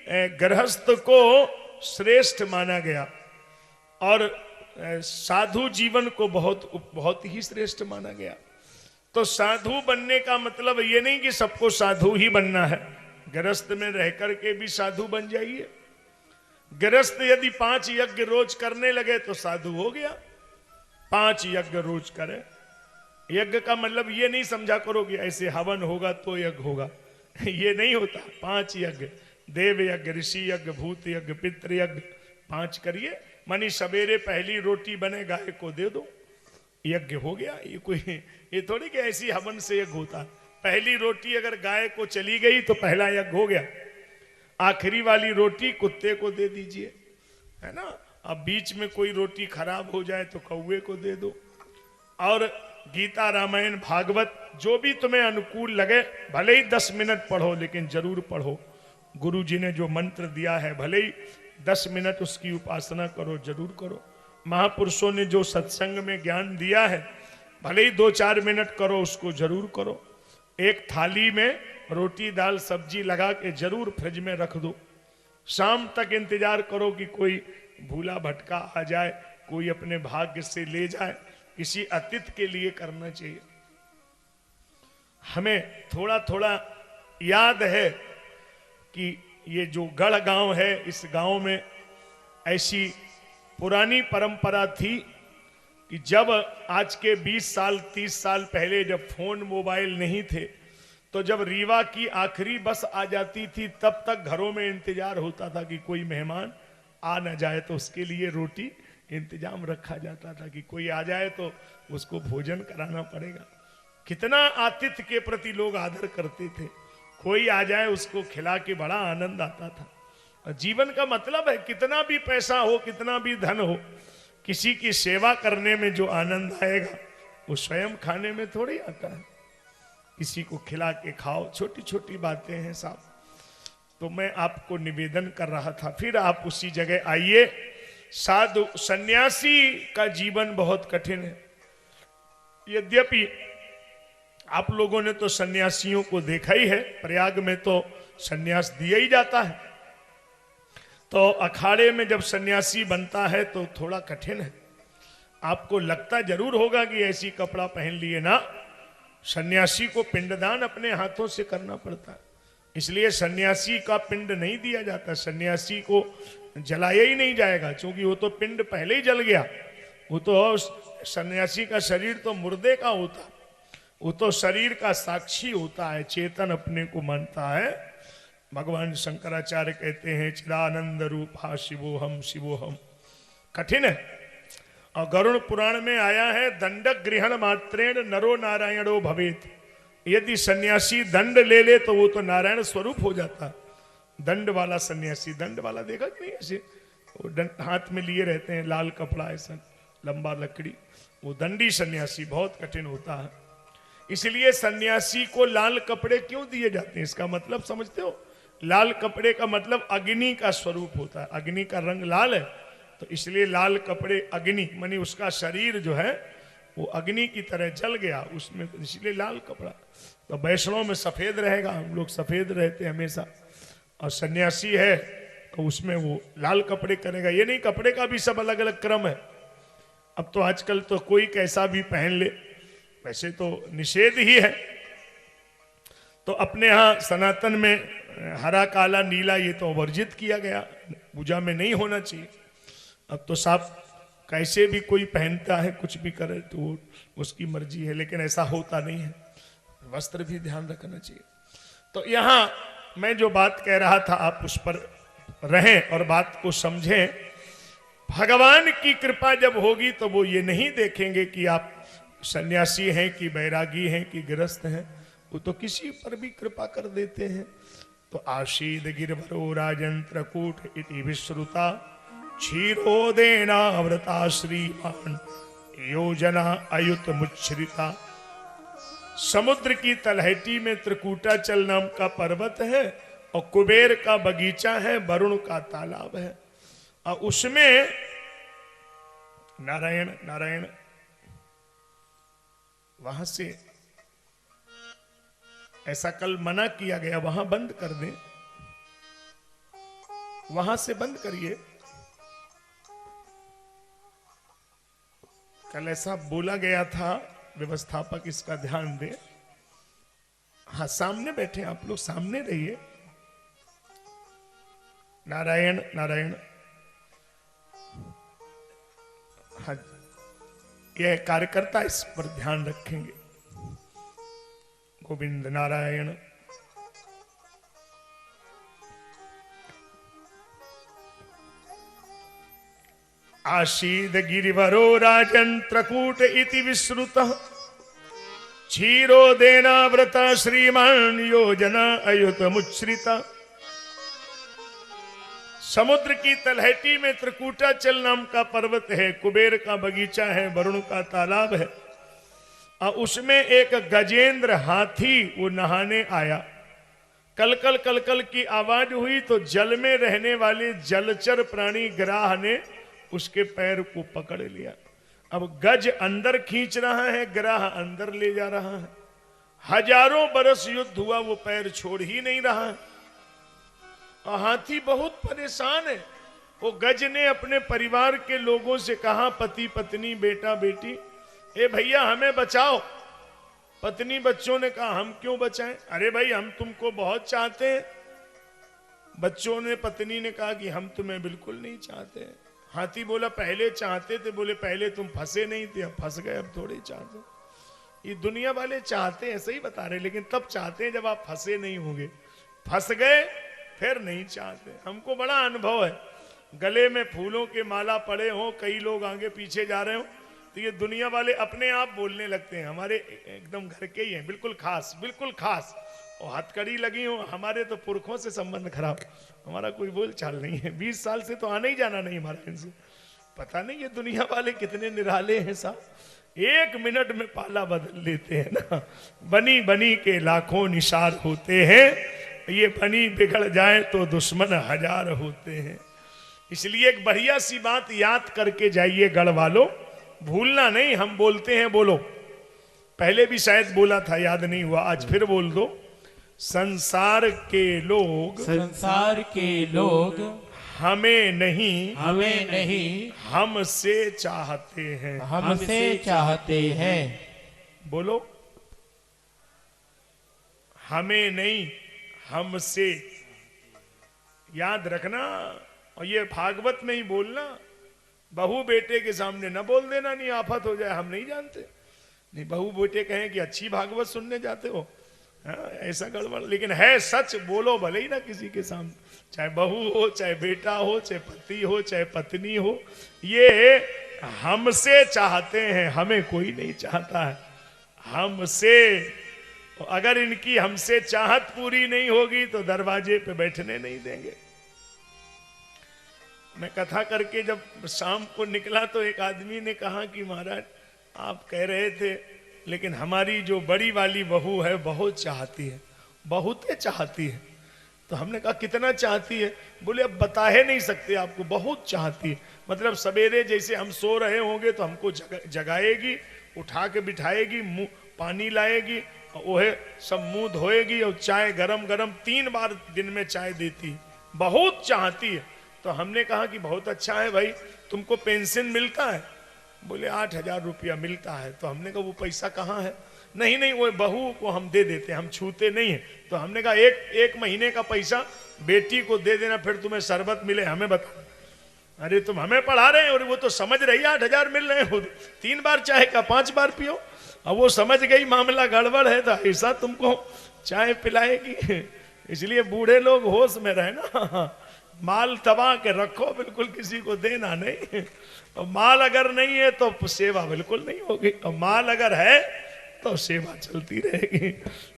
गृहस्थ को श्रेष्ठ माना गया और साधु जीवन को बहुत बहुत ही श्रेष्ठ माना गया। तो साधु बनने का मतलब ये नहीं कि सबको साधु ही बनना है, गृहस्थ में रह करके भी साधु बन जाइए। गृहस्थ यदि 5 यज्ञ रोज करने लगे तो साधु हो गया। 5 यज्ञ रोज करे। यज्ञ का मतलब ये नहीं समझा करो कि ऐसे हवन होगा तो यज्ञ होगा, ये नहीं होता। 5 यज्ञ, देव यज्ञ, ऋषि यज्ञ, भूत यज्ञ, पितृ यज्ञ, 5 करिए। मानी सवेरे पहली रोटी बने गाय को दे दो, यज्ञ हो गया। ये थोड़ी कि ऐसी हवन से यज्ञ होता। पहली रोटी अगर गाय को चली गई तो पहला यज्ञ हो गया। आखिरी वाली रोटी कुत्ते को दे दीजिए, है ना। अब बीच में कोई रोटी खराब हो जाए तो कौवे को दे दो। और गीता, रामायण, भागवत जो भी तुम्हें अनुकूल लगे, भले ही 10 मिनट पढ़ो लेकिन जरूर पढ़ो। गुरु जी ने जो मंत्र दिया है भले ही 10 मिनट उसकी उपासना करो, जरूर करो। महापुरुषों ने जो सत्संग में ज्ञान दिया है भले ही 2-4 मिनट करो, उसको जरूर करो। एक थाली में रोटी दाल सब्जी लगा के जरूर फ्रिज में रख दो। शाम तक इंतजार करो कि कोई भूला भटका आ जाए, कोई अपने भाग्य से ले जाए। किसी अतिथि के लिए करना चाहिए। हमें थोड़ा थोड़ा याद है कि ये जो गढ़ गांव है, इस गांव में ऐसी पुरानी परंपरा थी कि जब आज के 20 साल 30 साल पहले जब फोन मोबाइल नहीं थे, तो जब रीवा की आखिरी बस आ जाती थी तब तक घरों में इंतजार होता था कि कोई मेहमान आ न जाए, तो उसके लिए रोटी इंतजाम रखा जाता था कि कोई आ जाए तो उसको भोजन कराना पड़ेगा। कितना आतिथ्य के प्रति लोग आदर करते थे। कोई आ जाए उसको खिला के बड़ा आनंद आता था। और जीवन का मतलब है कितना भी पैसा हो, कितना भी धन हो, किसी की सेवा करने में जो आनंद आएगा वो स्वयं खाने में थोड़ी आता है। किसी को खिला के खाओ, छोटी छोटी बातें हैं साहब। तो मैं आपको निवेदन कर रहा था, फिर आप उसी जगह आइए। साधु सन्यासी का जीवन बहुत कठिन है। यद्यपि आप लोगों ने तो सन्यासियों को देखा ही है, प्रयाग में तो सन्यास दिया ही जाता है। तो अखाड़े में जब सन्यासी बनता है तो थोड़ा कठिन है। आपको लगता जरूर होगा कि ऐसी कपड़ा पहन लिए ना, सन्यासी को पिंडदान अपने हाथों से करना पड़ता है। इसलिए सन्यासी का पिंड नहीं दिया जाता, सन्यासी को जलाया ही नहीं जाएगा, क्योंकि वो तो पिंड पहले ही जल गया। वो तो सन्यासी का शरीर तो मुर्दे का होता, वो तो शरीर का साक्षी होता है, चेतन अपने को मानता है। भगवान शंकराचार्य कहते हैं चिदानंद रूपा शिवोहम शिवोहम। कठिन है। और गरुड़ पुराण में आया है दंड ग्रहण मात्रेण नरो नारायणो भवेत। यदि सन्यासी दंड ले ले तो वो तो नारायण स्वरूप हो जाता। दंड वाला सन्यासी, दंड वाला देखा कि नहीं, ऐसे वो दंड हाथ में लिए रहते हैं, लाल कपड़ा ऐसा लंबा लकड़ी, वो दंडी सन्यासी बहुत कठिन होता है। इसलिए सन्यासी को लाल कपड़े क्यों दिए जाते हैं, इसका मतलब समझते हो? लाल कपड़े का मतलब अग्नि का स्वरूप होता है। अग्नि का रंग लाल है तो इसलिए लाल कपड़े, अग्नि मानी उसका शरीर जो है वो अग्नि की तरह जल गया उसमें, इसलिए लाल कपड़ा। तो वैष्णव में सफेद रहेगा, हम लोग सफेद रहते हैं हमेशा। और सन्यासी है तो उसमें वो लाल कपड़े करेगा। ये नहीं, कपड़े का भी सब अलग अलग क्रम है। अब तो आजकल तो कोई कैसा भी पहन ले, वैसे तो निषेध ही है। तो अपने यहाँ सनातन में हरा काला नीला ये तो वर्जित किया गया, पूजा में नहीं होना चाहिए। अब तो साफ कैसे भी कोई पहनता है, कुछ भी करे तो उसकी मर्जी है, लेकिन ऐसा होता नहीं है। वस्त्र भी ध्यान रखना चाहिए। तो यहाँ मैं जो बात कह रहा था आप उस पर रहें और बात को समझें। भगवान की कृपा जब होगी तो वो ये नहीं देखेंगे कि आप सन्यासी हैं कि बैरागी हैं कि गृहस्थ हैं, वो तो किसी पर भी कृपा कर देते हैं। तो आशीद गिरभरो राजन कूट इति विश्रुता क्षीरोदेनावृता श्रीमान योजना अयुत मुच्छ्रिता। समुद्र की तलहटी में त्रिकूटाचल नाम का पर्वत है और कुबेर का बगीचा है, वरुण का तालाब है, और उसमें नारायण नारायण वहां से ऐसा कल मना किया गया, वहां बंद कर दें। वहां से बंद करिए। कल ऐसा बोला गया था, व्यवस्थापक इसका ध्यान दे। हाँ, सामने बैठे आप लोग, सामने रहिए। नारायण नारायण। हाँ, यह कार्यकर्ता इस पर ध्यान रखेंगे। गोविंद नारायण। आशीद गिरिवरो राजन त्रकूट इति विश्रुतः क्षीरोदेनाव्रत श्रीमान योजना अयुत मुच्छ्रिता। समुद्र की तलहटी में त्रिकूटाचल नाम का पर्वत है, कुबेर का बगीचा है, वरुण का तालाब है, और उसमें एक गजेंद्र हाथी वो नहाने आया। कलकल कलकल की आवाज हुई तो जल में रहने वाले जलचर प्राणी ग्राह ने उसके पैर को पकड़ लिया। अब गज अंदर खींच रहा है, ग्राह अंदर ले जा रहा है। हजारों बरस युद्ध हुआ, वो पैर छोड़ ही नहीं रहा है। और हाथी बहुत परेशान है। वो गज ने अपने परिवार के लोगों से कहा, पति पत्नी बेटा बेटी, ए भैया हमें बचाओ। पत्नी बच्चों ने कहा, हम क्यों बचाएं? अरे भाई हम तुमको बहुत चाहते हैं। बच्चों ने, पत्नी ने कहा कि हम तुम्हें बिल्कुल नहीं चाहते हैं। हाथी बोला, पहले चाहते थे। बोले, पहले तुम फंसे नहीं थे, अब फंस गए, अब थोड़ी चाहते। ये दुनिया वाले चाहते हैं, सही बता रहे, लेकिन तब चाहते हैं जब आप फंसे नहीं होंगे। फंस गए फिर नहीं चाहते। हमको बड़ा अनुभव है, गले में फूलों के माला पड़े हो, कई लोग आगे पीछे जा रहे हो, तो ये दुनिया वाले अपने आप बोलने लगते हैं, हमारे एकदम घर के ही हैं, बिल्कुल खास, बिल्कुल खास। और हथकड़ी लगी हो, हमारे तो पुरखों से संबंध खराब, हमारा कोई बोल चाल नहीं है। 20 साल से तो आना ही जाना नहीं हमारा इनसे। पता नहीं ये दुनिया वाले कितने निराले हैं साहब, 1 मिनट में पाला बदल लेते हैं ना। बनी बनी के लाखों निशार होते हैं, ये बनी बिगड़ जाए तो दुश्मन 1000 होते हैं। इसलिए एक बढ़िया सी बात याद करके जाइए गढ़ वालों, भूलना नहीं। हम बोलते हैं, बोलो, पहले भी शायद बोला था, याद नहीं हुआ, आज फिर बोल दो। संसार के लोग हमें नहीं हमसे चाहते हैं। बोलो, हमें नहीं हमसे। याद रखना, और ये भागवत में ही बोलना। बहू बेटे के सामने न बोल देना, नहीं आफत हो जाए। हम नहीं जानते, नहीं बहू बेटे कहें कि अच्छी भागवत सुनने जाते हो, ऐसा गड़बड़। लेकिन है सच, बोलो भले ही ना किसी के सामने, चाहे बहू हो, चाहे बेटा हो, चाहे पति हो, चाहे पत्नी हो। ये हमसे चाहते हैं, हमें कोई नहीं चाहता है, हमसे। अगर इनकी हमसे चाहत पूरी नहीं होगी तो दरवाजे पे बैठने नहीं देंगे। मैं कथा करके जब शाम को निकला तो एक आदमी ने कहा कि महाराज आप कह रहे थे, लेकिन हमारी जो बड़ी वाली बहू है बहुत चाहती है, बहुत चाहती है। तो हमने कहा कितना चाहती है? बोले अब बता ही नहीं सकते आपको, बहुत चाहती है। मतलब सवेरे जैसे हम सो रहे होंगे तो हमको जगाएगी, उठा के बिठाएगी, मुंह पानी लाएगी, वह सब मुंह धोएगी, और चाय गरम गरम 3 बार दिन में चाय देती, बहुत चाहती है। तो हमने कहा कि बहुत अच्छा है भाई, तुमको पेंशन मिलता है? बोले 8000 रुपया मिलता है। तो हमने कहा वो पैसा कहाँ है? नहीं वो बहू को हम दे देते हैं, हम छूते नहीं है। तो हमने कहा एक महीने का पैसा बेटी को दे देना, फिर तुम्हें शरबत मिले हमें बता। अरे तुम हमें पढ़ा रहे हैं, और वो तो समझ रही है 8000 मिल रहे हैं, 3 बार चाय का 5 बार पियो। अब वो समझ गई मामला गड़बड़ है, तो ऐसा तुमको चाय पिलाएगी। इसलिए बूढ़े लोग होश में रहे ना, माल दबा के रखो, बिल्कुल किसी को देना नहीं। और माल अगर नहीं है तो सेवा बिल्कुल नहीं होगी, और माल अगर है तो सेवा चलती रहेगी।